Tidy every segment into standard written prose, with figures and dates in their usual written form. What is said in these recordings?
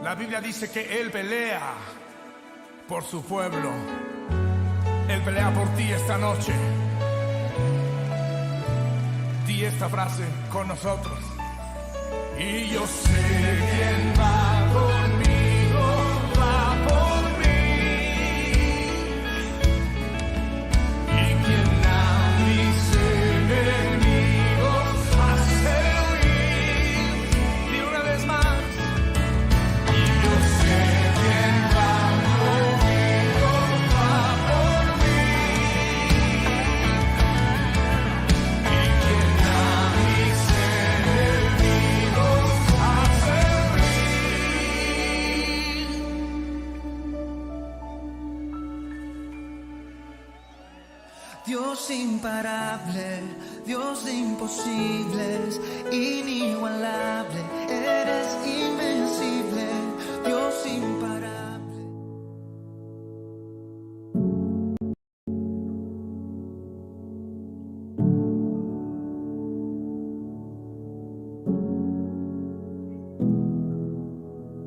La Biblia dice que Él pelea por su pueblo. Él pelea por ti esta noche. Di esta frase con nosotros. Y yo sé quién va conmigo, va por mí. Y quien a mis enemigos hace huir. Y una vez más. Y yo sé quién va conmigo, va por mí. Y quien a mis enemigos hace Dios imparable, Dios de imposibles, inigualable, eres invencible, Dios imparable.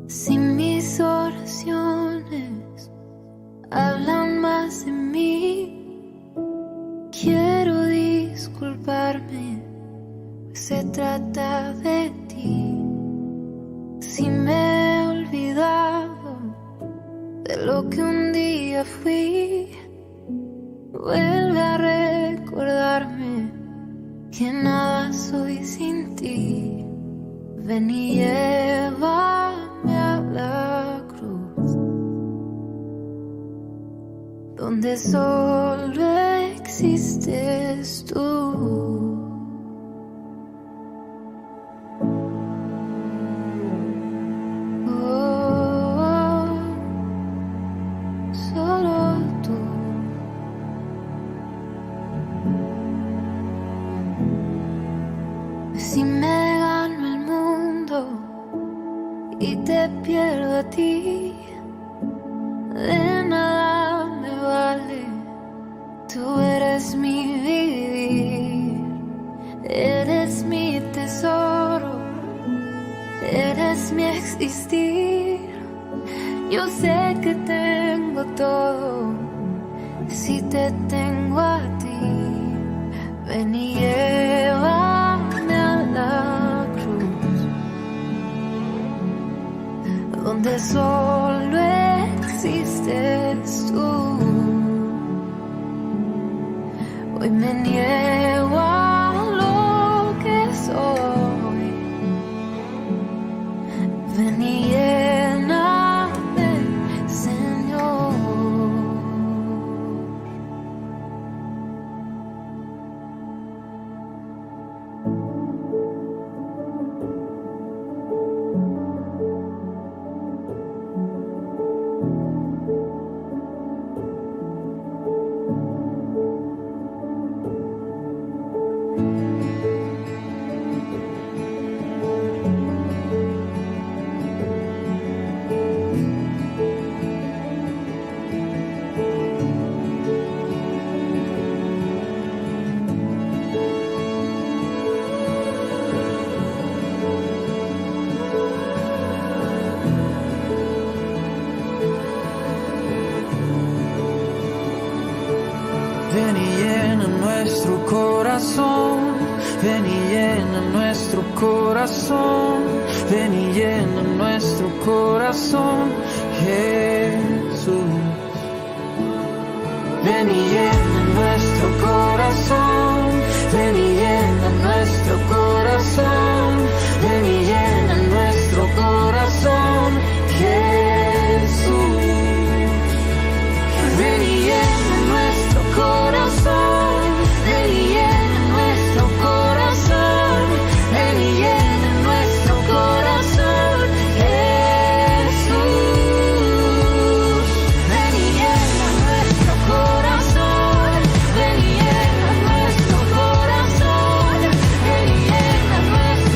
Si mis oraciones hablan más de mí, quiero disculparme, pues se trata de ti. Si me he olvidado de lo que un día fui, vuelve a recordarme que nada soy sin ti. Ven y llévame a la cruz, donde solo existes tú. Oh, solo tú. Si me gano el mundo y te pierdo a ti, de nada me vale. Tú eres mi vivir, eres mi tesoro, eres mi existir. Yo sé que tengo todo si te tengo a ti. Ven y llévame a la cruz, donde solo existes tú. Hoy me niego a lo que soy. Ven y lléname, Señor. Ven y llena nuestro corazón, ven y llena nuestro corazón, ven y llena nuestro corazón, Jesús. Ven y llena nuestro corazón, ven y llena nuestro corazón, ven y llena nuestro corazón, Jesús. Ven y llena nuestro corazón, ven y llena nuestro corazón, ven y llena nuestro corazón, Jesús. Ven y llena nuestro corazón, ven y llena nuestro corazón, ven y llena nuestro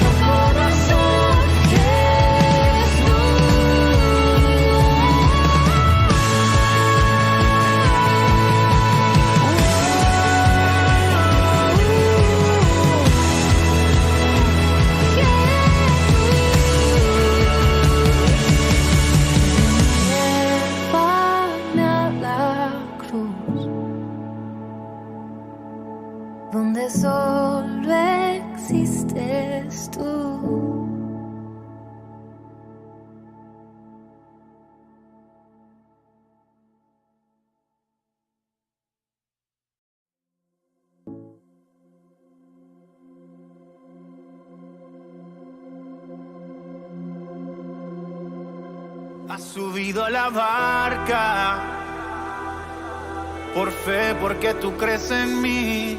Has subido a la barca por fe, porque tú crees en mí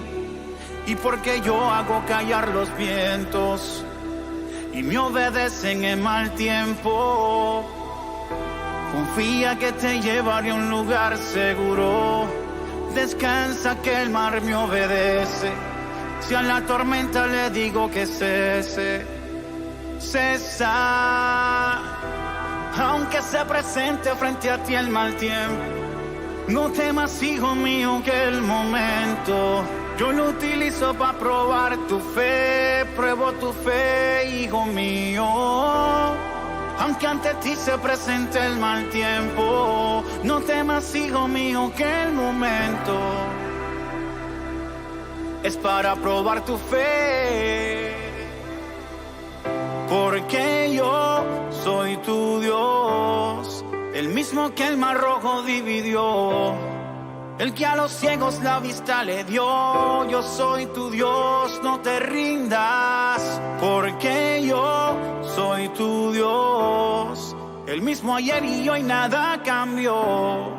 y porque yo hago callar los vientos y me obedecen en mal tiempo. Confía que te llevaré a un lugar seguro. Descansa que el mar me obedece. Si a la tormenta le digo que cese, cesa. Aunque se presente frente a ti el mal tiempo, no temas, hijo mío, que el momento yo lo utilizo para probar tu fe. Pruebo tu fe, hijo mío. Aunque ante ti se presente el mal tiempo, no temas, hijo mío, que el momento es para probar tu fe. Porque yo soy tu Dios, el mismo que el mar rojo dividió, el que a los ciegos la vista le dio. Yo soy tu Dios, no te rindas, porque yo soy tu Dios, el mismo ayer y hoy nada cambió.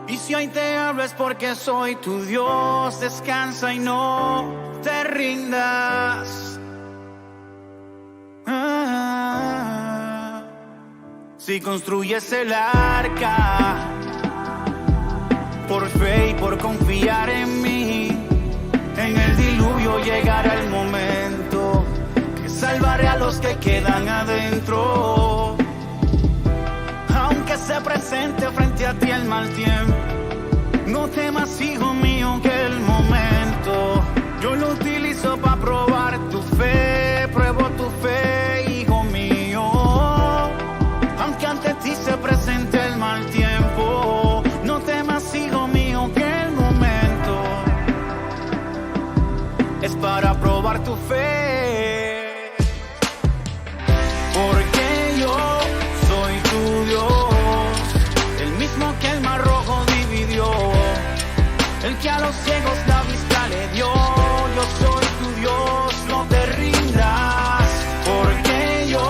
Y si hoy te hablo es porque soy tu Dios. Descansa y no te rindas. Si construyes el arca por fe y por confiar en mí, en el diluvio llegará el momento que salvaré a los que quedan adentro. Aunque se presente frente a ti el mal tiempo, no temas, hijo mío, que el momento yo lo utilizo para probar tu fe. Pruebo tu fe, hijo mío. Aunque ante ti se presente el mal tiempo, no temas, hijo mío, que el momento es para probar tu fe. Porque yo soy tu Dios, el mismo que el mar rojo dividió, el que a los ciegos la vista le dio. Yo soy tu Dios, no te rindas, porque yo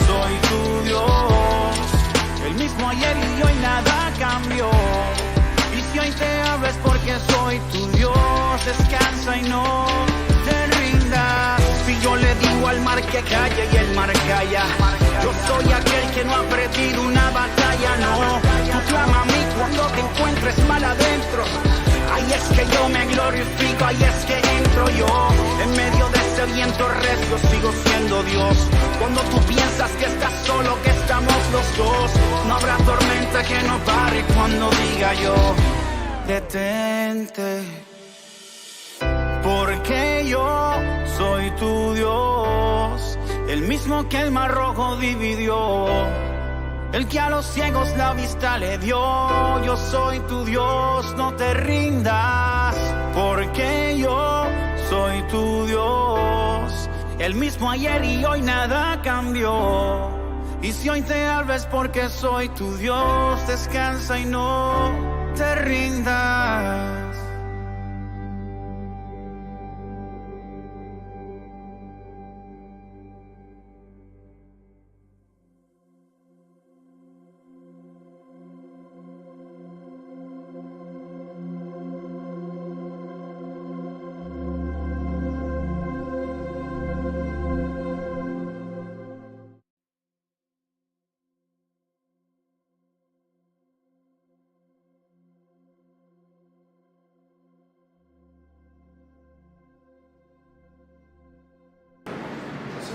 soy tu Dios, el mismo ayer y hoy nada cambió. Y si hoy te hablo es porque soy tu Dios. Descansa y no te rindas. Si yo le digo al mar que calle y el mar calla, yo soy aquel que no ha perdido una batalla, no. Tú clama a mí cuando te encuentres mal adentro. Ahí es que yo me glorifico, ahí es que entro yo. En medio de ese viento recio sigo siendo Dios. Cuando tú piensas que estás solo, que estamos los dos, no habrá tormenta que no pare cuando diga yo, detente. Porque yo soy tu Dios, el mismo que el mar rojo dividió, el que a los ciegos la vista le dio. Yo soy tu Dios, no te rindas, porque yo soy tu Dios, el mismo ayer y hoy nada cambió. Y si hoy te hablo es porque soy tu Dios. Descansa y no te rindas.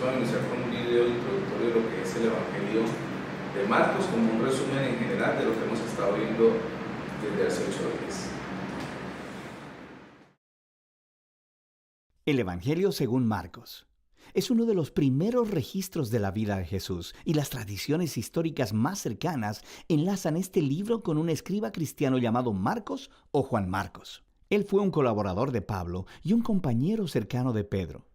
Vamos a iniciar con un video introductorio de lo que es el Evangelio de Marcos, como un resumen en general de lo que hemos estado viendo desde hace 8 días. El Evangelio según Marcos es uno de los primeros registros de la vida de Jesús, y las tradiciones históricas más cercanas enlazan este libro con un escriba cristiano llamado Marcos o Juan Marcos. Él fue un colaborador de Pablo y un compañero cercano de Pedro.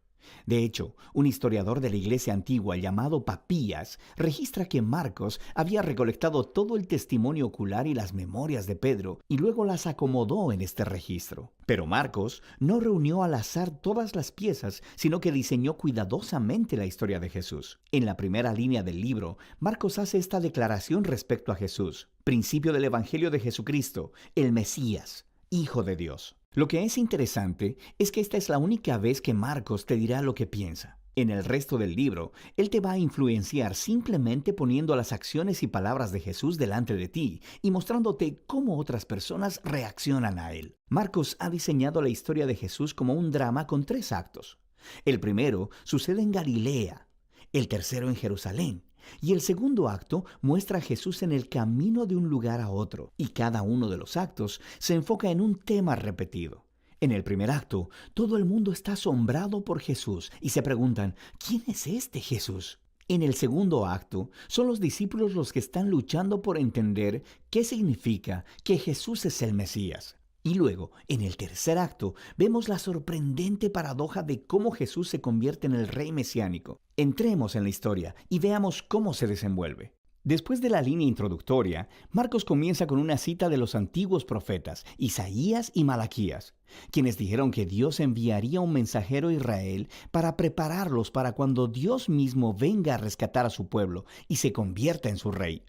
De hecho, un historiador de la iglesia antigua llamado Papías registra que Marcos había recolectado todo el testimonio ocular y las memorias de Pedro y luego las acomodó en este registro. Pero Marcos no reunió al azar todas las piezas, sino que diseñó cuidadosamente la historia de Jesús. En la primera línea del libro, Marcos hace esta declaración respecto a Jesús: principio del Evangelio de Jesucristo, el Mesías, Hijo de Dios. Lo que es interesante es que esta es la única vez que Marcos te dirá lo que piensa. En el resto del libro, él te va a influenciar simplemente poniendo las acciones y palabras de Jesús delante de ti y mostrándote cómo otras personas reaccionan a él. Marcos ha diseñado la historia de Jesús como un drama con 3 actos. El primero sucede en Galilea, el tercero en Jerusalén, y el segundo acto muestra a Jesús en el camino de un lugar a otro, y cada uno de los actos se enfoca en un tema repetido. En el primer acto, todo el mundo está asombrado por Jesús y se preguntan, ¿quién es este Jesús? En el segundo acto, son los discípulos los que están luchando por entender qué significa que Jesús es el Mesías. Y luego, en el tercer acto, vemos la sorprendente paradoja de cómo Jesús se convierte en el rey mesiánico. Entremos en la historia y veamos cómo se desenvuelve. Después de la línea introductoria, Marcos comienza con una cita de los antiguos profetas, Isaías y Malaquías, quienes dijeron que Dios enviaría un mensajero a Israel para prepararlos para cuando Dios mismo venga a rescatar a su pueblo y se convierta en su rey.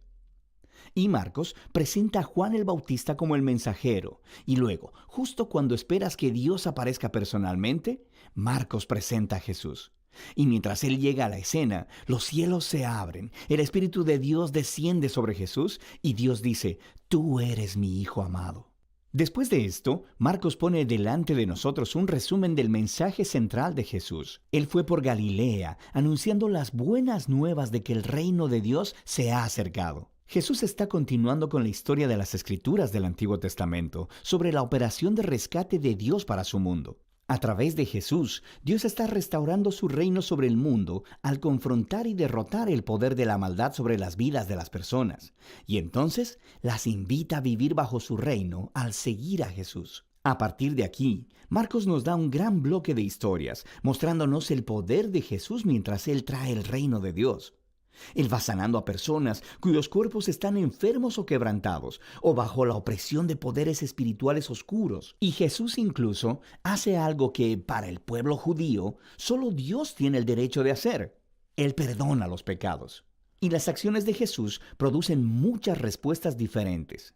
Y Marcos presenta a Juan el Bautista como el mensajero. Y luego, justo cuando esperas que Dios aparezca personalmente, Marcos presenta a Jesús. Y mientras él llega a la escena, los cielos se abren, el Espíritu de Dios desciende sobre Jesús y Dios dice, «Tú eres mi Hijo amado». Después de esto, Marcos pone delante de nosotros un resumen del mensaje central de Jesús. Él fue por Galilea, anunciando las buenas nuevas de que el reino de Dios se ha acercado. Jesús está continuando con la historia de las Escrituras del Antiguo Testamento sobre la operación de rescate de Dios para su mundo. A través de Jesús, Dios está restaurando su reino sobre el mundo al confrontar y derrotar el poder de la maldad sobre las vidas de las personas. Y entonces las invita a vivir bajo su reino al seguir a Jesús. A partir de aquí, Marcos nos da un gran bloque de historias, mostrándonos el poder de Jesús mientras Él trae el reino de Dios. Él va sanando a personas cuyos cuerpos están enfermos o quebrantados, o bajo la opresión de poderes espirituales oscuros. Y Jesús incluso hace algo que, para el pueblo judío, solo Dios tiene el derecho de hacer. Él perdona los pecados. Y las acciones de Jesús producen muchas respuestas diferentes.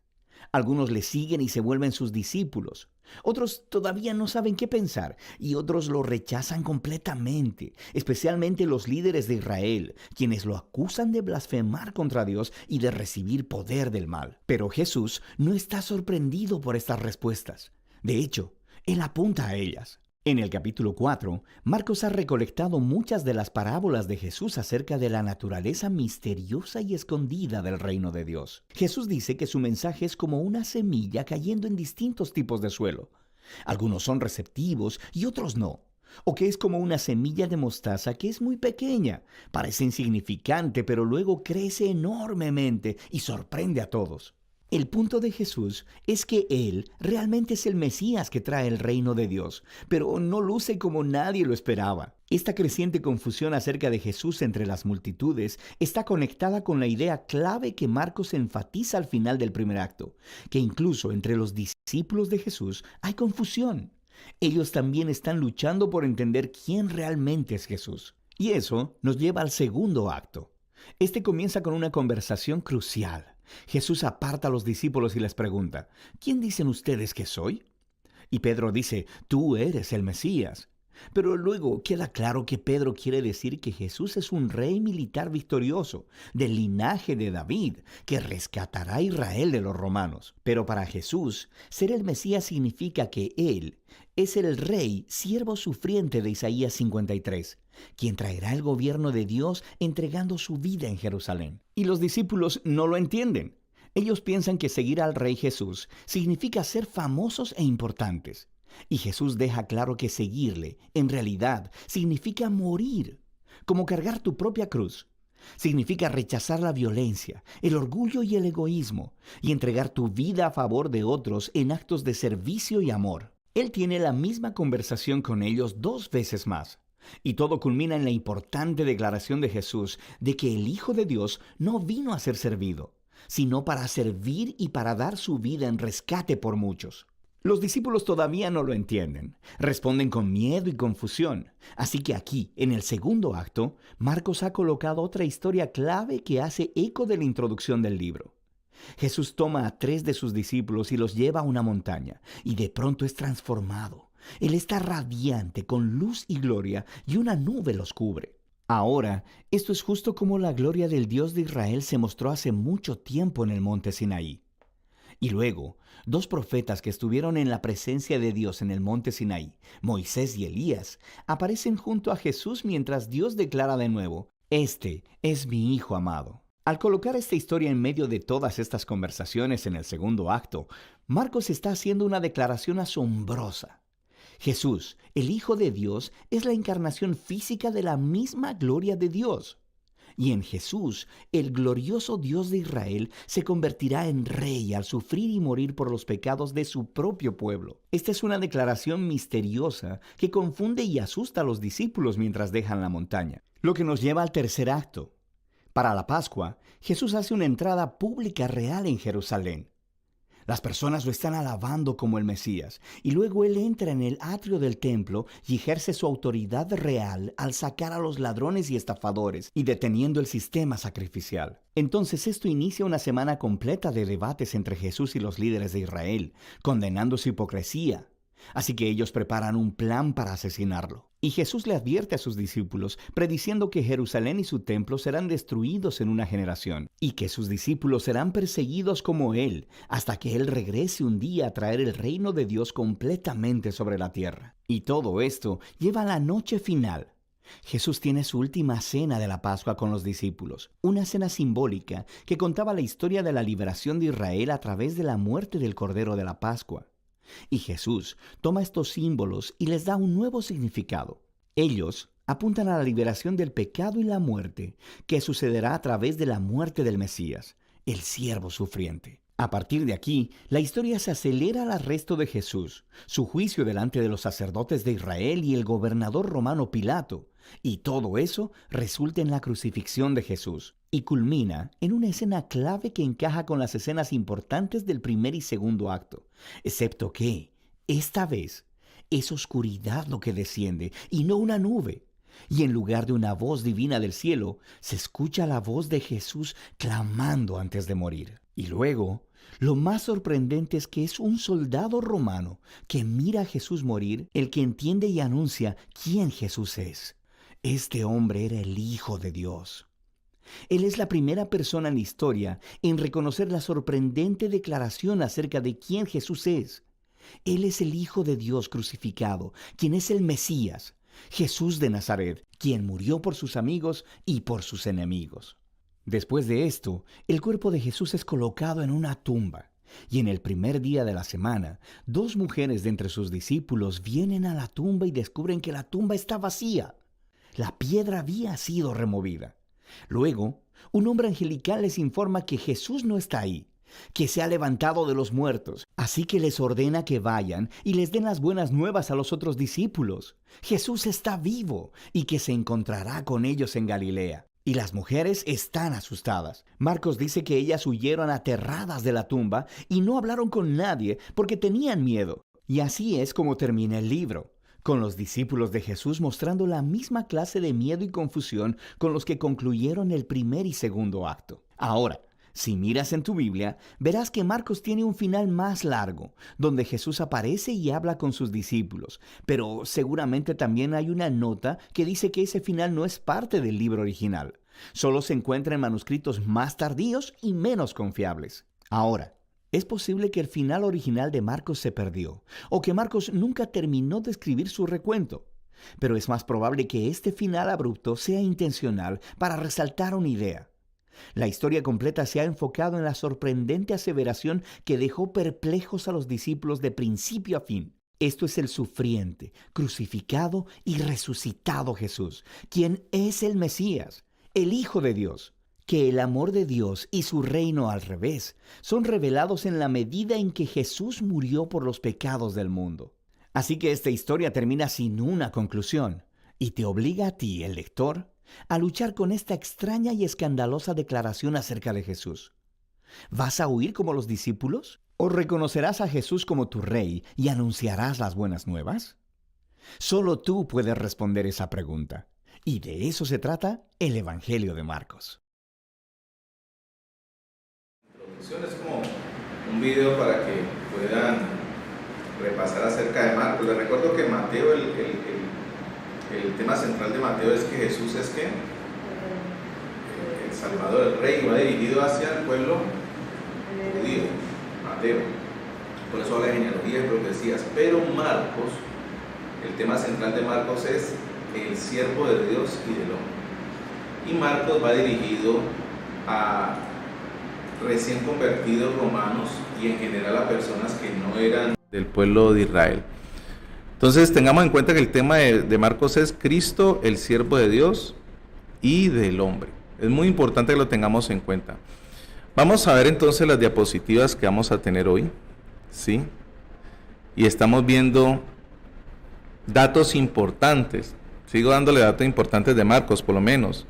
Algunos le siguen y se vuelven sus discípulos. Otros todavía no saben qué pensar y otros lo rechazan completamente, especialmente los líderes de Israel, quienes lo acusan de blasfemar contra Dios y de recibir poder del mal. Pero Jesús no está sorprendido por estas respuestas. De hecho, Él apunta a ellas. En el capítulo 4, Marcos ha recolectado muchas de las parábolas de Jesús acerca de la naturaleza misteriosa y escondida del reino de Dios. Jesús dice que su mensaje es como una semilla cayendo en distintos tipos de suelo. Algunos son receptivos y otros no. O que es como una semilla de mostaza que es muy pequeña, parece insignificante, pero luego crece enormemente y sorprende a todos. El punto de Jesús es que Él realmente es el Mesías que trae el reino de Dios, pero no luce como nadie lo esperaba. Esta creciente confusión acerca de Jesús entre las multitudes está conectada con la idea clave que Marcos enfatiza al final del primer acto, que incluso entre los discípulos de Jesús hay confusión. Ellos también están luchando por entender quién realmente es Jesús. Y eso nos lleva al segundo acto. Este comienza con una conversación crucial. Jesús aparta a los discípulos y les pregunta, ¿quién dicen ustedes que soy? Y Pedro dice, tú eres el Mesías. Pero luego queda claro que Pedro quiere decir que Jesús es un rey militar victorioso, del linaje de David, que rescatará a Israel de los romanos. Pero para Jesús, ser el Mesías significa que Él es el rey, siervo sufriente de Isaías 53, quien traerá el gobierno de Dios entregando su vida en Jerusalén. Y los discípulos no lo entienden. Ellos piensan que seguir al rey Jesús significa ser famosos e importantes. Y Jesús deja claro que seguirle, en realidad, significa morir, como cargar tu propia cruz. Significa rechazar la violencia, el orgullo y el egoísmo, y entregar tu vida a favor de otros en actos de servicio y amor. Él tiene la misma conversación con ellos 2 veces más. Y todo culmina en la importante declaración de Jesús de que el Hijo de Dios no vino a ser servido, sino para servir y para dar su vida en rescate por muchos. Los discípulos todavía no lo entienden, responden con miedo y confusión. Así que aquí, en el segundo acto, Marcos ha colocado otra historia clave que hace eco de la introducción del libro. Jesús toma a 3 de sus discípulos y los lleva a una montaña, y de pronto es transformado. Él está radiante, con luz y gloria, y una nube los cubre. Ahora, esto es justo como la gloria del Dios de Israel se mostró hace mucho tiempo en el monte Sinaí. Y luego, 2 profetas que estuvieron en la presencia de Dios en el monte Sinaí, Moisés y Elías, aparecen junto a Jesús mientras Dios declara de nuevo: «Este es mi Hijo amado». Al colocar esta historia en medio de todas estas conversaciones en el segundo acto, Marcos está haciendo una declaración asombrosa. Jesús, el Hijo de Dios, es la encarnación física de la misma gloria de Dios. Y en Jesús, el glorioso Dios de Israel se convertirá en rey al sufrir y morir por los pecados de su propio pueblo. Esta es una declaración misteriosa que confunde y asusta a los discípulos mientras dejan la montaña. Lo que nos lleva al tercer acto. Para la Pascua, Jesús hace una entrada pública real en Jerusalén. Las personas lo están alabando como el Mesías, y luego Él entra en el atrio del templo y ejerce su autoridad real al sacar a los ladrones y estafadores y deteniendo el sistema sacrificial. Entonces esto inicia una semana completa de debates entre Jesús y los líderes de Israel, condenando su hipocresía. Así que ellos preparan un plan para asesinarlo. Y Jesús le advierte a sus discípulos, prediciendo que Jerusalén y su templo serán destruidos en una generación, y que sus discípulos serán perseguidos como Él, hasta que Él regrese un día a traer el reino de Dios completamente sobre la tierra. Y todo esto lleva a la noche final. Jesús tiene su última cena de la Pascua con los discípulos, una cena simbólica que contaba la historia de la liberación de Israel a través de la muerte del Cordero de la Pascua. Y Jesús toma estos símbolos y les da un nuevo significado. Ellos apuntan a la liberación del pecado y la muerte, que sucederá a través de la muerte del Mesías, el siervo sufriente. A partir de aquí, la historia se acelera al arresto de Jesús, su juicio delante de los sacerdotes de Israel y el gobernador romano Pilato, y todo eso resulta en la crucifixión de Jesús, y culmina en una escena clave que encaja con las escenas importantes del primer y segundo acto, excepto que, esta vez, es oscuridad lo que desciende y no una nube. Y en lugar de una voz divina del cielo, se escucha la voz de Jesús clamando antes de morir. Y luego, lo más sorprendente es que es un soldado romano que mira a Jesús morir, el que entiende y anuncia quién Jesús es. Este hombre era el Hijo de Dios. Él es la primera persona en la historia en reconocer la sorprendente declaración acerca de quién Jesús es. Él es el Hijo de Dios crucificado, quien es el Mesías, Jesús de Nazaret, quien murió por sus amigos y por sus enemigos. Después de esto, el cuerpo de Jesús es colocado en una tumba, y en el primer día de la semana, 2 mujeres de entre sus discípulos vienen a la tumba y descubren que la tumba está vacía. La piedra había sido removida. Luego, un hombre angelical les informa que Jesús no está ahí, que se ha levantado de los muertos. Así que les ordena que vayan y les den las buenas nuevas a los otros discípulos. Jesús está vivo y que se encontrará con ellos en Galilea. Y las mujeres están asustadas. Marcos dice que ellas huyeron aterradas de la tumba y no hablaron con nadie porque tenían miedo. Y así es como termina el libro, con los discípulos de Jesús mostrando la misma clase de miedo y confusión con los que concluyeron el primer y segundo acto. Ahora, si miras en tu Biblia, verás que Marcos tiene un final más largo, donde Jesús aparece y habla con sus discípulos, pero seguramente también hay una nota que dice que ese final no es parte del libro original. Solo se encuentra en manuscritos más tardíos y menos confiables. Ahora, es posible que el final original de Marcos se perdió, o que Marcos nunca terminó de escribir su recuento. Pero es más probable que este final abrupto sea intencional para resaltar una idea. La historia completa se ha enfocado en la sorprendente aseveración que dejó perplejos a los discípulos de principio a fin. Esto es el sufriente, crucificado y resucitado Jesús, quien es el Mesías, el Hijo de Dios. Que el amor de Dios y su reino al revés son revelados en la medida en que Jesús murió por los pecados del mundo. Así que esta historia termina sin una conclusión. y te obliga a ti, el lector, a luchar con esta extraña y escandalosa declaración acerca de Jesús. ¿Vas a huir como los discípulos? ¿O reconocerás a Jesús como tu rey y anunciarás las buenas nuevas? Solo tú puedes responder esa pregunta. Y de eso se trata el Evangelio de Marcos. Es como un video para que puedan repasar acerca de Marcos. Les recuerdo que Mateo, el tema central de Mateo es que Jesús es ¿qué? El Salvador, el Rey, va dirigido hacia el pueblo judío, Mateo. Por eso habla de genealogías y profecías. Pero Marcos, el tema central de Marcos es el siervo de Dios y del hombre. Y Marcos va dirigido a recién convertidos romanos y en general a personas que no eran del pueblo de Israel. Entonces tengamos en cuenta que el tema de Marcos es Cristo, el siervo de Dios y del hombre. Es muy importante que lo tengamos en cuenta. Vamos a ver entonces las diapositivas que vamos a tener hoy, ¿sí? Y estamos viendo datos importantes. Sigo dándole datos importantes de Marcos, por lo menos.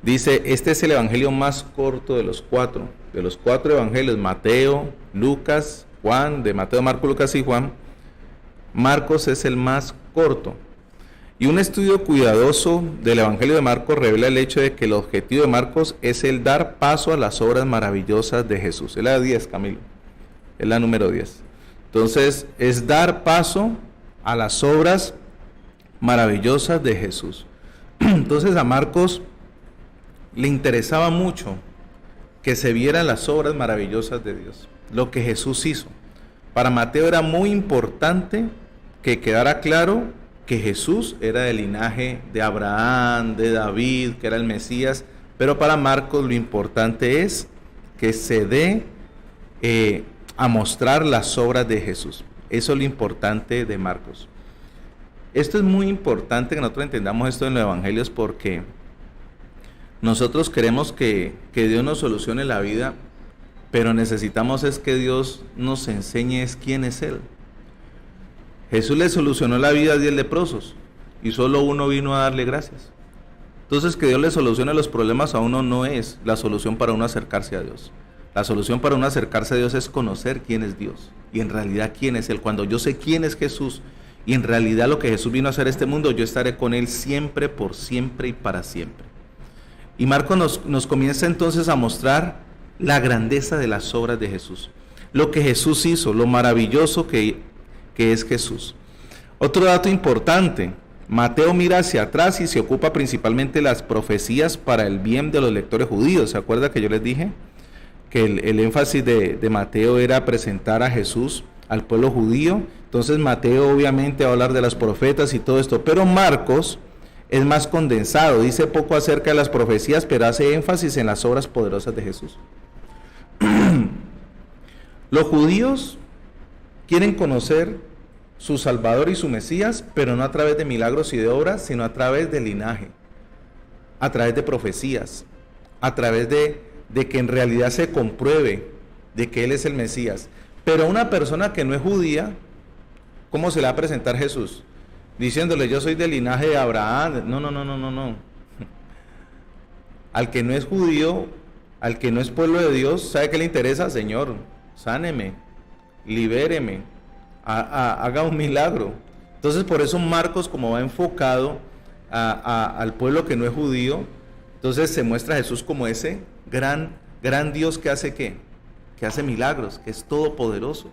Dice, este es el evangelio más corto de los cuatro. De los cuatro evangelios, Mateo, Lucas, Juan, de Mateo, Marcos, Lucas y Juan, Marcos es el más corto. Y un estudio cuidadoso del evangelio de Marcos revela el hecho de que el objetivo de Marcos es el dar paso a las obras maravillosas de Jesús. Es la 10, Camilo. Es la número 10. Entonces, es dar paso a las obras maravillosas de Jesús. Entonces a Marcos le interesaba mucho que se vieran las obras maravillosas de Dios, lo que Jesús hizo. Para Mateo era muy importante que quedara claro que Jesús era del linaje de Abraham, de David, que era el Mesías, pero para Marcos lo importante es que se dé a mostrar las obras de Jesús. Eso es lo importante de Marcos. Esto es muy importante que nosotros entendamos esto en los evangelios, porque nosotros queremos que Dios nos solucione la vida, pero necesitamos es que Dios nos enseñe quién es Él. Jesús le solucionó la vida a 10 leprosos y solo uno vino a darle gracias. Entonces, que Dios le solucione los problemas a uno no es la solución para uno acercarse a Dios. La solución para uno acercarse a Dios es conocer quién es Dios y en realidad quién es Él. Cuando yo sé quién es Jesús y en realidad lo que Jesús vino a hacer a este mundo, yo estaré con Él siempre, por siempre y para siempre. Y Marcos nos comienza entonces a mostrar la grandeza de las obras de Jesús, lo que Jesús hizo, lo maravilloso que es Jesús. Otro dato importante, Mateo mira hacia atrás y se ocupa principalmente de las profecías para el bien de los lectores judíos. ¿Se acuerda que yo les dije que el énfasis de Mateo era presentar a Jesús al pueblo judío? Entonces Mateo obviamente va a hablar de las profetas y todo esto, pero Marcos es más condensado, dice poco acerca de las profecías, pero hace énfasis en las obras poderosas de Jesús. Los judíos quieren conocer su Salvador y su Mesías, pero no a través de milagros y de obras, sino a través del linaje, a través de profecías, a través de que en realidad se compruebe de que Él es el Mesías. Pero a una persona que no es judía, ¿cómo se le va a presentar Jesús? Diciéndole, yo soy del linaje de Abraham. No. Al que no es judío, al que no es pueblo de Dios, ¿sabe qué le interesa? Señor, sáneme, libéreme, haga un milagro. Entonces por eso Marcos, como va enfocado al pueblo que no es judío, entonces se muestra a Jesús como ese gran Dios que hace ¿qué? Que hace milagros, que es todopoderoso.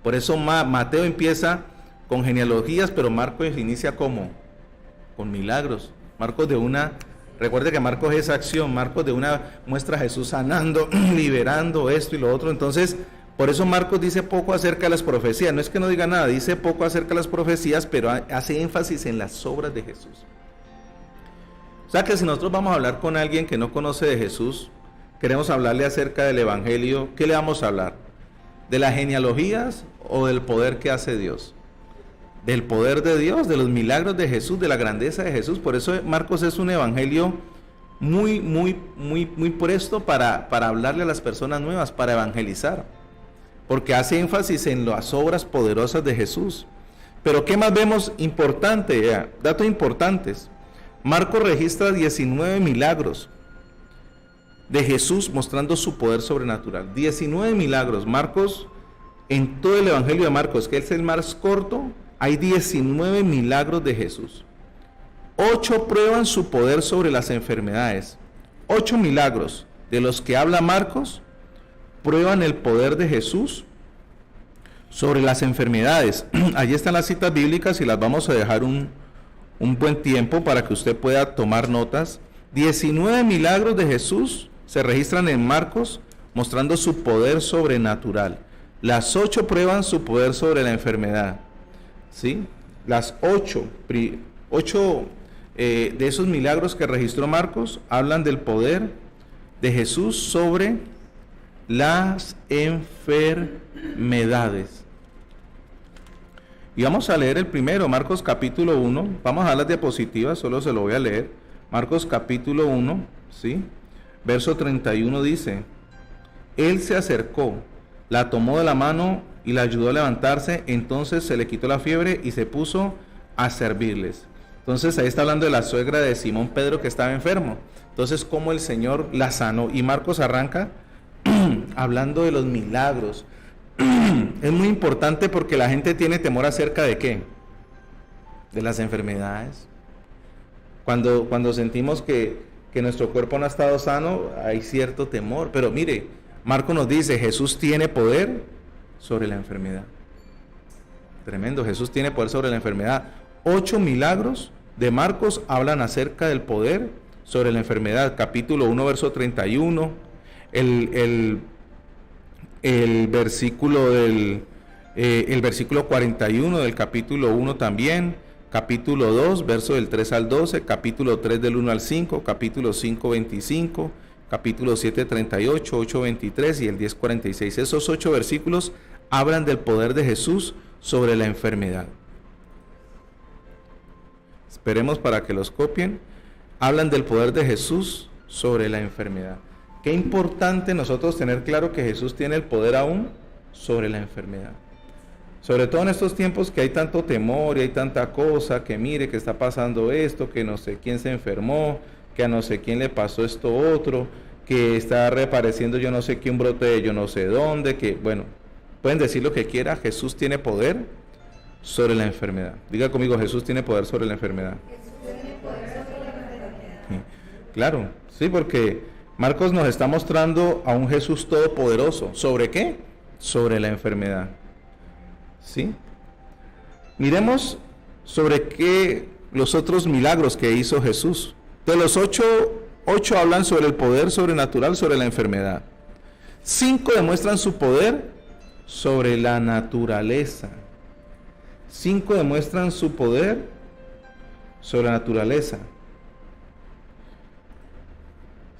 Por eso Mateo empieza con genealogías, pero Marcos inicia ¿cómo? Con milagros. Recuerde que Marcos es acción, Marcos de una muestra a Jesús sanando, liberando esto y lo otro. Entonces, por eso Marcos dice poco acerca de las profecías. No es que no diga nada, dice poco acerca de las profecías, pero hace énfasis en las obras de Jesús. O sea que si nosotros vamos a hablar con alguien que no conoce de Jesús, queremos hablarle acerca del Evangelio, ¿qué le vamos a hablar? ¿De las genealogías o del poder que hace Dios? Del poder de Dios, de los milagros de Jesús, de la grandeza de Jesús. Por eso Marcos es un evangelio muy presto para hablarle a las personas nuevas, para evangelizar, porque hace énfasis en las obras poderosas de Jesús. Pero ¿qué más vemos importante? Datos importantes. Marcos registra 19 milagros de Jesús mostrando su poder sobrenatural. 19 milagros. Marcos, en todo el Evangelio de Marcos, que es el más corto, hay 19 milagros de Jesús. 8 prueban su poder sobre las enfermedades. 8 milagros de los que habla Marcos prueban el poder de Jesús sobre las enfermedades. Allí están las citas bíblicas y las vamos a dejar un buen tiempo para que usted pueda tomar notas. 19 milagros de Jesús se registran en Marcos mostrando su poder sobrenatural. Las 8 prueban su poder sobre la enfermedad. ¿Sí? Las 8 de esos milagros que registró Marcos hablan del poder de Jesús sobre las enfermedades. Y vamos a leer el primero, Marcos capítulo 1. Vamos a dar las diapositivas, solo se lo voy a leer. Marcos capítulo 1, ¿sí? Verso 31 dice: Él se acercó, la tomó de la mano y la ayudó a levantarse, entonces se le quitó la fiebre y se puso a servirles. Entonces ahí está hablando de la suegra de Simón Pedro que estaba enfermo. Entonces cómo el Señor la sanó. Y Marcos arranca hablando de los milagros. Es muy importante porque la gente tiene temor acerca de ¿qué? De las enfermedades. Cuando sentimos que nuestro cuerpo no ha estado sano, hay cierto temor. Pero mire, Marcos nos dice, Jesús tiene poder sobre la enfermedad. Tremendo, Jesús tiene poder sobre la enfermedad. 8 milagros de Marcos hablan acerca del poder sobre la enfermedad. Capítulo 1, verso 31. El versículo 41 del capítulo 1 también, capítulo 2, verso del 3 al 12, capítulo 3 del 1 al 5, capítulo 5, 25, capítulo 7, 38, 8, 23 y el 10, 46. Esos 8 versículos hablan del poder de Jesús sobre la enfermedad. Esperemos para que los copien. Hablan del poder de Jesús sobre la enfermedad. Qué importante nosotros tener claro que Jesús tiene el poder aún sobre la enfermedad. Sobre todo en estos tiempos que hay tanto temor y hay tanta cosa, que mire que está pasando esto, que no sé quién se enfermó, que a no sé quién le pasó esto otro, que está reapareciendo yo no sé qué, un brote de yo no sé dónde, que bueno, pueden decir lo que quiera, Jesús tiene poder sobre la enfermedad. Diga conmigo, Jesús tiene poder sobre la enfermedad. Sí, claro, sí, porque Marcos nos está mostrando a un Jesús todopoderoso. ¿Sobre qué? Sobre la enfermedad. ¿Sí? Miremos sobre qué los otros milagros que hizo Jesús. De los 8 hablan sobre el poder sobrenatural sobre la enfermedad. 5 demuestran su poder sobre la naturaleza. 5 demuestran su poder sobre la naturaleza.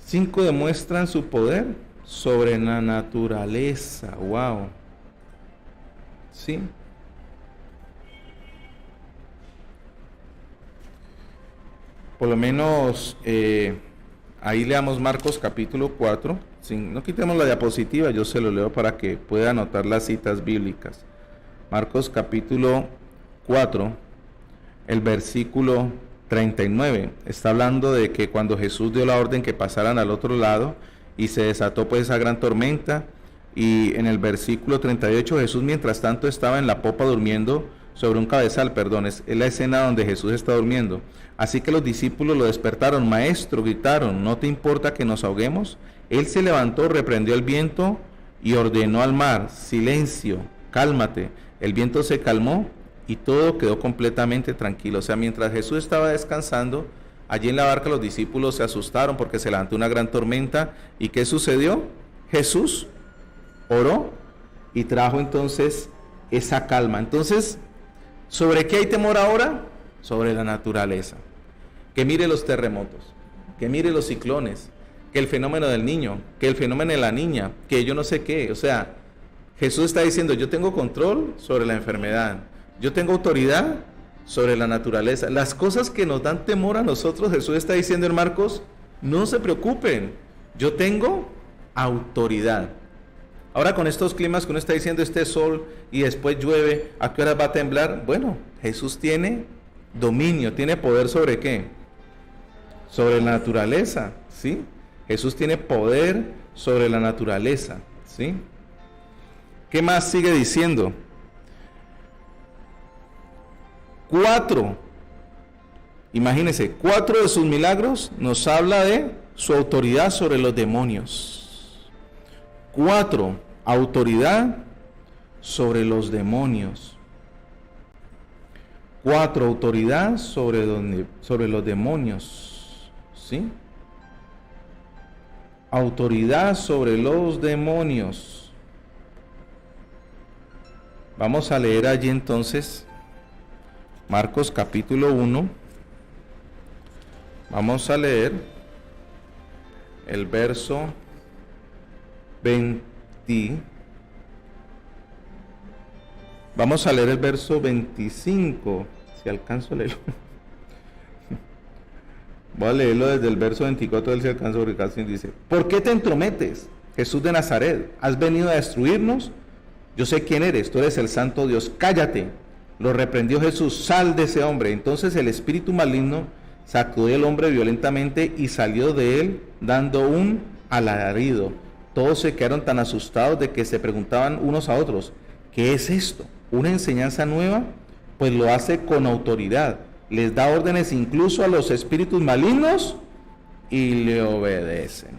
5 demuestran su poder sobre la naturaleza. Wow. ¿Sí? Por lo menos ahí leamos Marcos capítulo 4. No quitemos la diapositiva, yo se lo leo para que pueda anotar las citas bíblicas. Marcos capítulo 4, el versículo 39, está hablando de que cuando Jesús dio la orden que pasaran al otro lado y se desató pues esa gran tormenta, y en el versículo 38 Jesús mientras tanto estaba en la popa durmiendo sobre un cabezal, es la escena donde Jesús está durmiendo. Así que los discípulos lo despertaron. Maestro, gritaron, ¿no te importa que nos ahoguemos? Él se levantó, reprendió el viento y ordenó al mar, silencio, cálmate. El viento se calmó y todo quedó completamente tranquilo. O sea, mientras Jesús estaba descansando, allí en la barca los discípulos se asustaron porque se levantó una gran tormenta. ¿Y qué sucedió? Jesús oró y trajo entonces esa calma. Entonces, ¿sobre qué hay temor ahora? Sobre la naturaleza. Que mire los terremotos, que mire los ciclones, que el fenómeno del niño, que el fenómeno de la niña, que yo no sé qué. O sea, Jesús está diciendo, yo tengo control sobre la enfermedad, yo tengo autoridad sobre la naturaleza. Las cosas que nos dan temor a nosotros, Jesús está diciendo en Marcos, no se preocupen, yo tengo autoridad. Ahora con estos climas que uno está diciendo, este sol y después llueve, ¿a qué hora va a temblar? Bueno, Jesús tiene dominio, tiene poder ¿sobre qué? Sobre la naturaleza, ¿sí? Jesús tiene poder sobre la naturaleza, ¿sí? ¿Qué más sigue diciendo? 4, imagínense, 4 de sus milagros nos habla de su autoridad sobre los demonios. 4, autoridad sobre los demonios. 4, autoridad sobre los demonios, ¿sí? Autoridad sobre los demonios. Vamos a leer allí entonces Marcos capítulo 1. Vamos a leer el verso 20. Vamos a leer el verso 25, si alcanzo a leerlo. Voy a leerlo desde el verso 24 del si alcanzo, porque casi dice: ¿por qué te entrometes, Jesús de Nazaret? ¿Has venido a destruirnos? Yo sé quién eres, tú eres el Santo Dios. Cállate. Lo reprendió Jesús: sal de ese hombre. Entonces el espíritu maligno sacudió al hombre violentamente y salió de él dando un alarido. Todos se quedaron tan asustados de que se preguntaban unos a otros: ¿qué es esto? ¿Una enseñanza nueva? Pues lo hace con autoridad. Les da órdenes incluso a los espíritus malignos y le obedecen.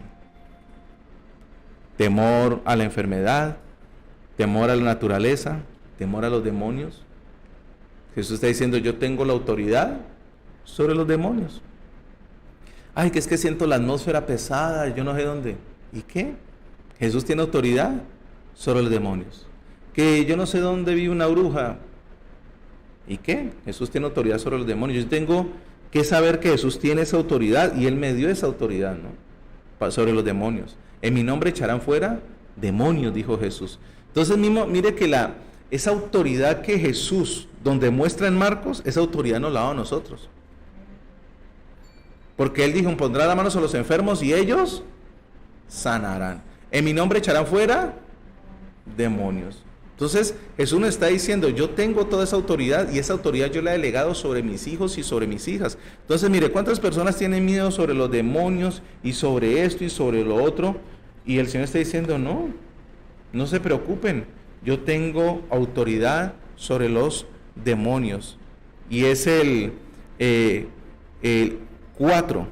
Temor a la enfermedad, temor a la naturaleza, temor a los demonios. Jesús está diciendo: yo tengo la autoridad sobre los demonios. Ay, que es que siento la atmósfera pesada, yo no sé dónde. ¿Y qué? Jesús tiene autoridad sobre los demonios. Que yo no sé dónde vive una bruja. ¿Y qué? Jesús tiene autoridad sobre los demonios. Yo tengo que saber que Jesús tiene esa autoridad y Él me dio esa autoridad, ¿no? Sobre los demonios. En mi nombre echarán fuera demonios, dijo Jesús. Entonces mismo, mire que esa autoridad que Jesús, donde muestra en Marcos, esa autoridad nos la da a nosotros. Porque Él dijo: pondrá las manos a los enfermos y ellos sanarán. En mi nombre echarán fuera demonios. Entonces Jesús nos está diciendo: yo tengo toda esa autoridad y esa autoridad yo la he delegado sobre mis hijos y sobre mis hijas. Entonces mire, ¿cuántas personas tienen miedo sobre los demonios y sobre esto y sobre lo otro? Y el Señor está diciendo: no se preocupen, yo tengo autoridad sobre los demonios. Y es el 4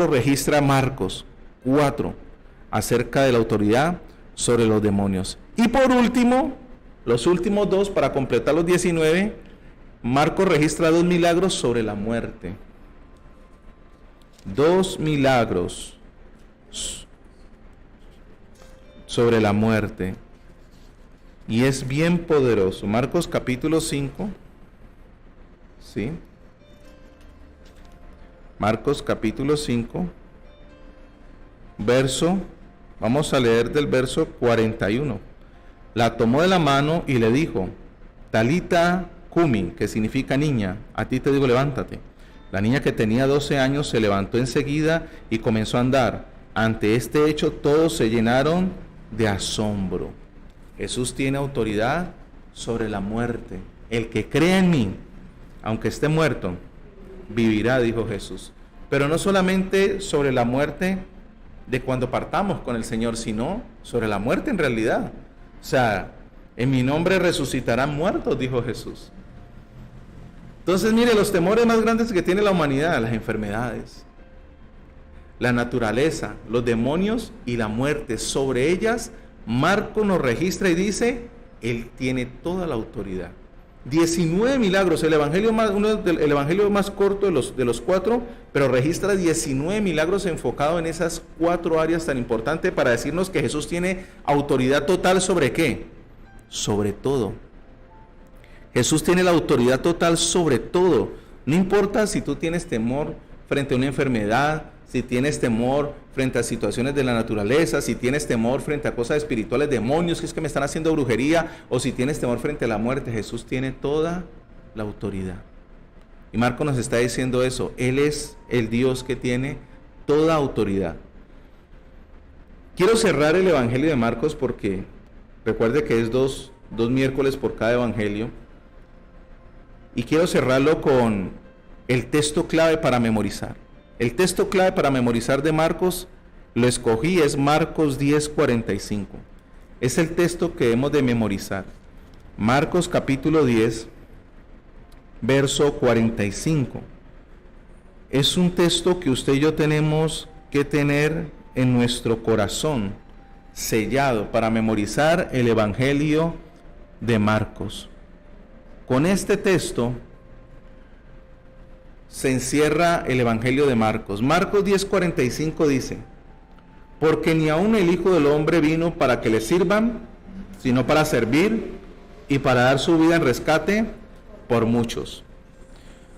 registra Marcos 4 acerca de la autoridad sobre los demonios. Y por último, los últimos 2 para completar los 19, Marcos registra 2 milagros sobre la muerte. 2 milagros sobre la muerte. Y es bien poderoso. Marcos capítulo 5. ¿Sí? Marcos capítulo 5. Vamos a leer del verso 41. La tomó de la mano y le dijo: Talita cumi, que significa niña, a ti te digo levántate. La niña, que tenía 12 años, se levantó enseguida y comenzó a andar. Ante este hecho todos se llenaron de asombro. Jesús tiene autoridad sobre la muerte. El que cree en mí, aunque esté muerto, vivirá, dijo Jesús. Pero no solamente sobre la muerte de cuando partamos con el Señor, sino sobre la muerte en realidad. O sea, en mi nombre resucitarán muertos, dijo Jesús. Entonces, mire, los temores más grandes que tiene la humanidad: las enfermedades, la naturaleza, los demonios y la muerte. Sobre ellas, Marcos nos registra y dice: Él tiene toda la autoridad. 19 milagros, el evangelio más corto de los 4, pero registra 19 milagros enfocados en esas 4 áreas tan importantes para decirnos que Jesús tiene autoridad total sobre ¿qué? Sobre todo. Jesús tiene la autoridad total sobre todo. No importa si tú tienes temor frente a una enfermedad, si tienes temor frente a situaciones de la naturaleza, si tienes temor frente a cosas espirituales, demonios que es que me están haciendo brujería, o si tienes temor frente a la muerte, Jesús tiene toda la autoridad. Y Marcos nos está diciendo eso: Él es el Dios que tiene toda autoridad. Quiero cerrar el Evangelio de Marcos porque recuerde que es dos miércoles por cada Evangelio. Y quiero cerrarlo con el texto clave para memorizar. El texto clave para memorizar de Marcos lo escogí, es Marcos 10:45. Es el texto que hemos de memorizar. Marcos capítulo 10, verso 45. Es un texto que usted y yo tenemos que tener en nuestro corazón, sellado para memorizar el Evangelio de Marcos. Con este texto se encierra el Evangelio de Marcos. Marcos 10:45 dice: porque ni aun el Hijo del Hombre vino para que le sirvan, sino para servir y para dar su vida en rescate por muchos.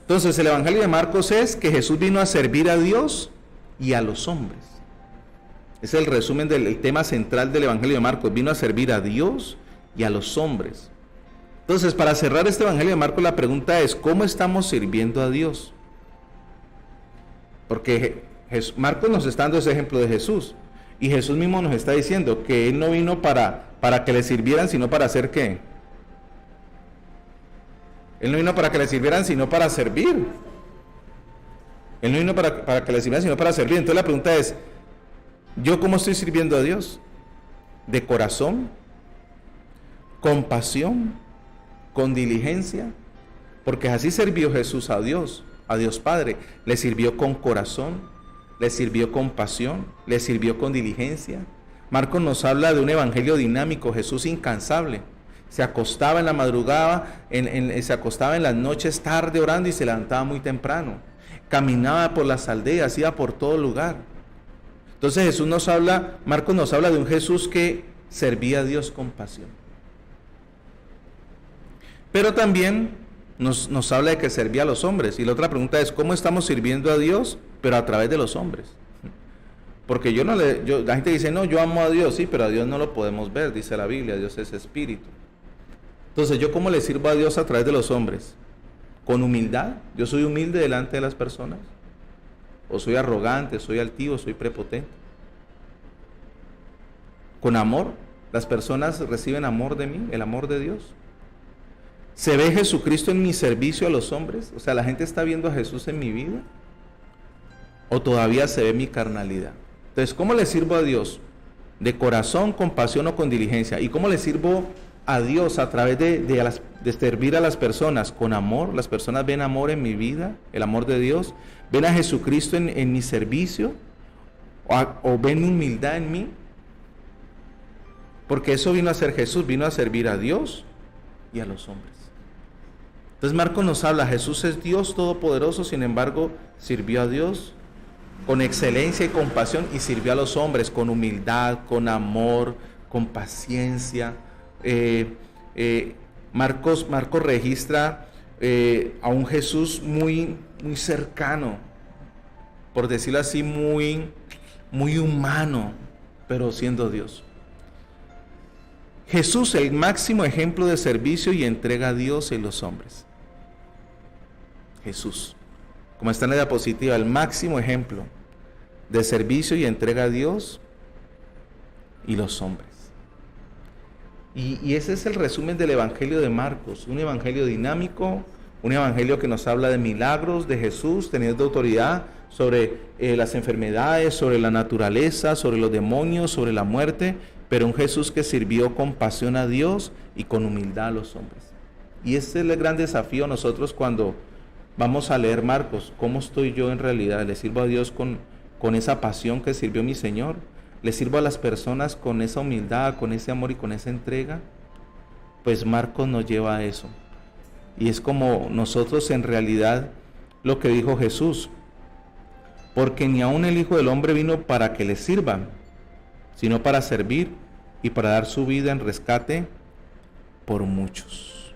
Entonces el Evangelio de Marcos es que Jesús vino a servir a Dios y a los hombres. Es el resumen del tema central del Evangelio de Marcos. Vino a servir a Dios y a los hombres. Entonces, para cerrar este Evangelio de Marcos, la pregunta es: ¿cómo estamos sirviendo a Dios? Porque Marcos nos está dando ese ejemplo de Jesús. Y Jesús mismo nos está diciendo que Él no vino para que le sirvieran, sino para hacer ¿qué? Él no vino para que le sirvieran, sino para servir. Él no vino para que le sirvieran, sino para servir. Entonces la pregunta es: ¿yo cómo estoy sirviendo a Dios? ¿De corazón? ¿Con pasión? ¿Con diligencia? Porque así sirvió Jesús a Dios Padre. Le sirvió con corazón, le sirvió con pasión, le sirvió con diligencia. Marcos nos habla de un evangelio dinámico. Jesús incansable. Se acostaba en la madrugada, se acostaba en las noches tarde orando y se levantaba muy temprano. Caminaba por las aldeas, iba por todo lugar. Entonces Marcos nos habla de un Jesús que servía a Dios con pasión. Pero también nos habla de que servía a los hombres. Y la otra pregunta es: ¿cómo estamos sirviendo a Dios, pero a través de los hombres? Porque la gente dice: no, yo amo a Dios, sí, pero a Dios no lo podemos ver, dice la Biblia, Dios es espíritu. Entonces, ¿yo cómo le sirvo a Dios a través de los hombres? ¿Con humildad? ¿Yo soy humilde delante de las personas? ¿O soy arrogante, soy altivo, soy prepotente? ¿Con amor? ¿Las personas reciben amor de mí, el amor de Dios? ¿Se ve Jesucristo en mi servicio a los hombres? O sea, ¿la gente está viendo a Jesús en mi vida? ¿O todavía se ve mi carnalidad? Entonces, ¿cómo le sirvo a Dios? ¿De corazón, con pasión o con diligencia? ¿Y cómo le sirvo a Dios a través de servir a las personas? Con amor. ¿Las personas ven amor en mi vida? ¿El amor de Dios? ¿Ven a Jesucristo en mi servicio? ¿O ven humildad en mí? Porque eso vino a ser Jesús, vino a servir a Dios y a los hombres. Entonces Marcos nos habla: Jesús es Dios todopoderoso, sin embargo sirvió a Dios con excelencia y compasión, y sirvió a los hombres con humildad, con amor, con paciencia. Marcos registra a un Jesús muy cercano, por decirlo así, muy humano, pero siendo Dios. Jesús, el máximo ejemplo de servicio y entrega a Dios y los hombres. Jesús, como está en la diapositiva, el máximo ejemplo de servicio y entrega a Dios y los hombres. Y ese es el resumen del Evangelio de Marcos, un evangelio dinámico, un evangelio que nos habla de milagros de Jesús teniendo autoridad sobre las enfermedades, sobre la naturaleza, sobre los demonios, sobre la muerte, pero un Jesús que sirvió con pasión a Dios y con humildad a los hombres. Y ese es el gran desafío a nosotros cuando vamos a leer Marcos. ¿Cómo estoy yo en realidad? ¿Le sirvo a Dios con esa pasión que sirvió mi Señor? ¿Le sirvo a las personas con esa humildad, con ese amor y con esa entrega? Pues Marcos nos lleva a eso. Y es como nosotros en realidad lo que dijo Jesús: porque ni aun el Hijo del Hombre vino para que le sirvan, sino para servir y para dar su vida en rescate por muchos.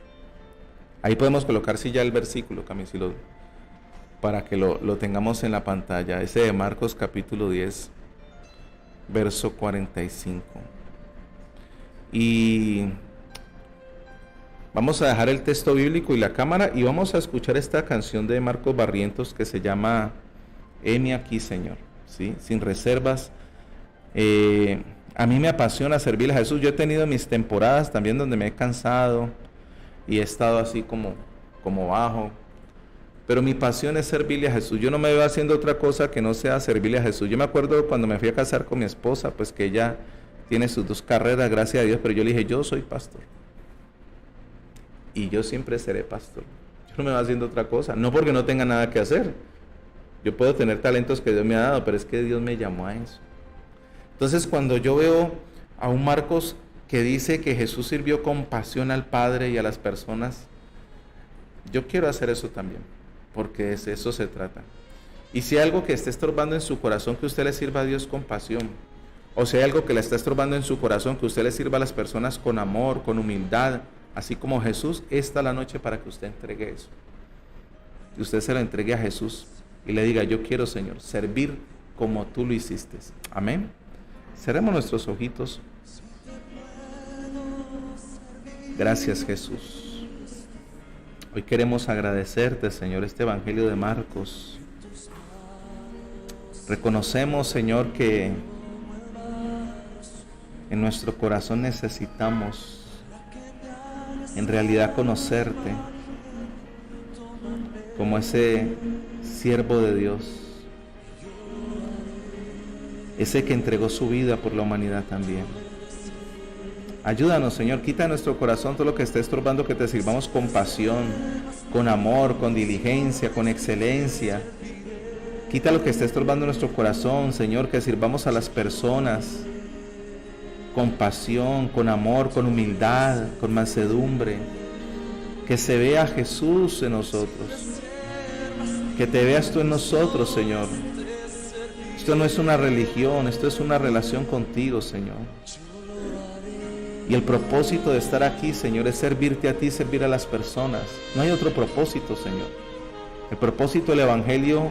Ahí podemos colocar ya el versículo, Camisilo, para que lo tengamos en la pantalla. Ese de Marcos capítulo 10, verso 45. Y vamos a dejar el texto bíblico y la cámara y vamos a escuchar esta canción de Marcos Barrientos que se llama Heme aquí, Señor, ¿sí? Sin reservas. A mí me apasiona servirle a Jesús. Yo he tenido mis temporadas también donde me he cansado y he estado así como bajo. Pero mi pasión es servirle a Jesús. Yo no me veo haciendo otra cosa que no sea servirle a Jesús. Yo me acuerdo cuando me fui a casar con mi esposa, pues que ella tiene sus 2 carreras, gracias a Dios, pero yo le dije, yo soy pastor. Y yo siempre seré pastor. Yo no me veo haciendo otra cosa. No porque no tenga nada que hacer. Yo puedo tener talentos que Dios me ha dado, pero es que Dios me llamó a eso. Entonces, cuando yo veo a un Marcos que dice que Jesús sirvió con pasión al Padre y a las personas, yo quiero hacer eso también, porque de eso se trata. Y si hay algo que esté estorbando en su corazón, que usted le sirva a Dios con pasión. O si hay algo que le está estorbando en su corazón, que usted le sirva a las personas con amor, con humildad, así como Jesús. Esta es la noche para que usted entregue eso. Y usted se lo entregue a Jesús y le diga, yo quiero, Señor, servir como tú lo hiciste. Amén. Cerremos nuestros ojitos. Gracias, Jesús. Hoy queremos agradecerte, Señor, este Evangelio de Marcos. Reconocemos, Señor, que en nuestro corazón necesitamos en realidad conocerte como ese siervo de Dios, ese que entregó su vida por la humanidad también. Ayúdanos, Señor, quita de nuestro corazón todo lo que esté estorbando, que te sirvamos con pasión, con amor, con diligencia, con excelencia. Quita lo que esté estorbando en nuestro corazón, Señor, que sirvamos a las personas con pasión, con amor, con humildad, con mansedumbre. Que se vea Jesús en nosotros. Que te veas tú en nosotros, Señor. Esto no es una religión, esto es una relación contigo, Señor. Y el propósito de estar aquí, Señor, es servirte a ti, servir a las personas. No hay otro propósito, Señor. El propósito del Evangelio,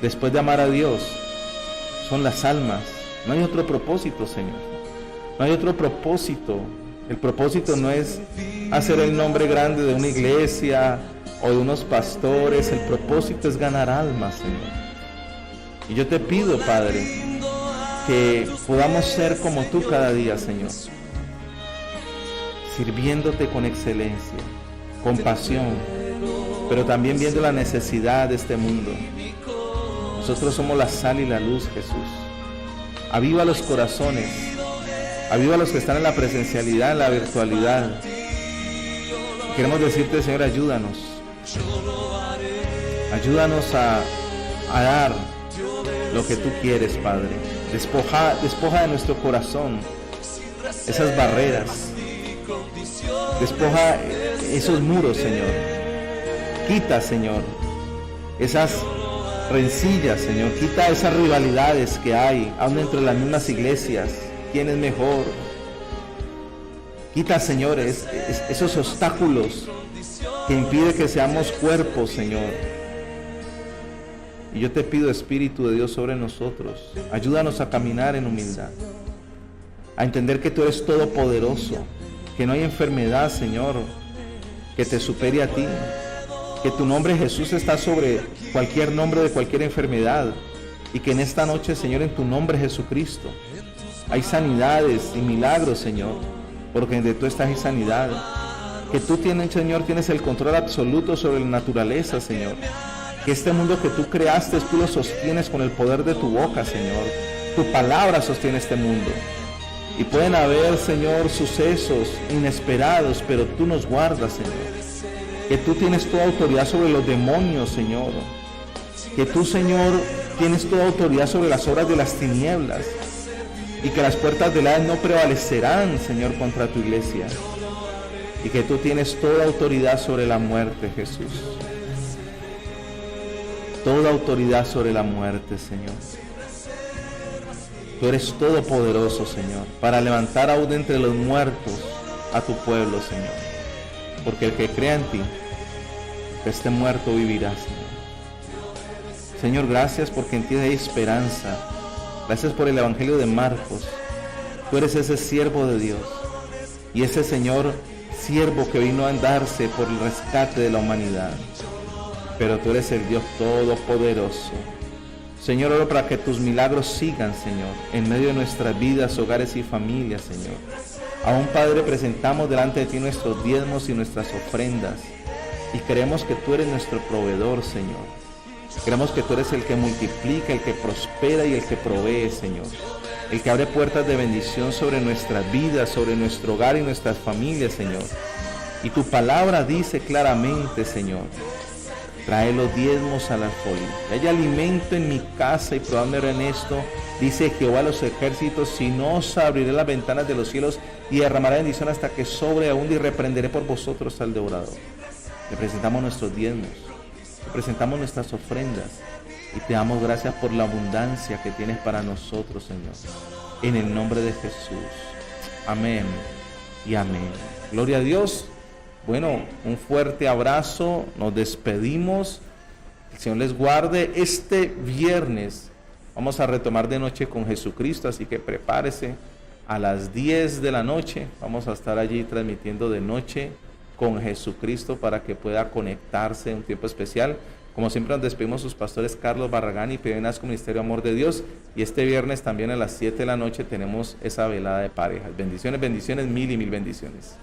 después de amar a Dios, son las almas. No hay otro propósito, Señor. No hay otro propósito. El propósito no es hacer el nombre grande de una iglesia o de unos pastores. El propósito es ganar almas, Señor. Y yo te pido, Padre, que podamos ser como tú cada día, Señor. Sirviéndote con excelencia, con pasión, pero también viendo la necesidad de este mundo. Nosotros somos la sal y la luz, Jesús. Aviva los corazones, aviva a los que están en la presencialidad, en la virtualidad. Queremos decirte, Señor, ayúdanos. Ayúdanos a dar lo que tú quieres, Padre. Despoja de nuestro corazón esas barreras. Despoja esos muros, Señor. Quita, Señor, esas rencillas, Señor. Quita esas rivalidades que hay aún entre las mismas iglesias. ¿Quién es mejor? Quita, Señor, esos obstáculos que impiden que seamos cuerpos, Señor. Y yo te pido, Espíritu de Dios, sobre nosotros. Ayúdanos a caminar en humildad, a entender que tú eres todopoderoso, que no hay enfermedad, Señor, que te supere a ti, que tu nombre, Jesús, está sobre cualquier nombre de cualquier enfermedad, y que en esta noche, Señor, en tu nombre, Jesucristo, hay sanidades y milagros, Señor, porque donde tú estás hay sanidad. Que tú tienes, Señor, tienes el control absoluto sobre la naturaleza, Señor. Que este mundo que tú creaste, tú lo sostienes con el poder de tu boca, Señor. Tu palabra sostiene este mundo. Y pueden haber, Señor, sucesos inesperados, pero tú nos guardas, Señor. Que tú tienes toda autoridad sobre los demonios, Señor. Que tú, Señor, tienes toda autoridad sobre las obras de las tinieblas. Y que las puertas del Hades no prevalecerán, Señor, contra tu iglesia. Y que tú tienes toda autoridad sobre la muerte, Jesús. Toda autoridad sobre la muerte, Señor. Tú eres todopoderoso, Señor, para levantar aún de entre los muertos a tu pueblo, Señor. Porque el que crea en ti, que esté muerto, vivirá, Señor. Señor, gracias porque en ti hay esperanza. Gracias por el Evangelio de Marcos. Tú eres ese siervo de Dios. Y ese, Señor, siervo que vino a darse por el rescate de la humanidad. Pero tú eres el Dios todopoderoso, Señor, oro para que tus milagros sigan, Señor, en medio de nuestras vidas, hogares y familias, Señor. Aún, Padre, presentamos delante de ti nuestros diezmos y nuestras ofrendas. Y creemos que tú eres nuestro proveedor, Señor. Creemos que tú eres el que multiplica, el que prospera y el que provee, Señor. El que abre puertas de bendición sobre nuestras vidas, sobre nuestro hogar y nuestras familias, Señor. Y tu palabra dice claramente, Señor, trae los diezmos al alfolí. Que haya alimento en mi casa y probadme en esto, dice Jehová a los ejércitos, si no os abriré las ventanas de los cielos y derramaré bendición hasta que sobreabunde y reprenderé por vosotros al devorador. Te presentamos nuestros diezmos, te presentamos nuestras ofrendas y te damos gracias por la abundancia que tienes para nosotros, Señor. En el nombre de Jesús. Amén y amén. Gloria a Dios. Bueno, un fuerte abrazo, nos despedimos, el Señor les guarde. Este viernes vamos a retomar de noche con Jesucristo, así que prepárese, a las 10 de la noche vamos a estar allí transmitiendo de noche con Jesucristo para que pueda conectarse en un tiempo especial. Como siempre nos despedimos sus pastores Carlos Barragán y Pedro Nasco, Ministerio Amor de Dios, y este viernes también a las 7 de la noche tenemos esa velada de parejas. Bendiciones, bendiciones, mil y mil bendiciones.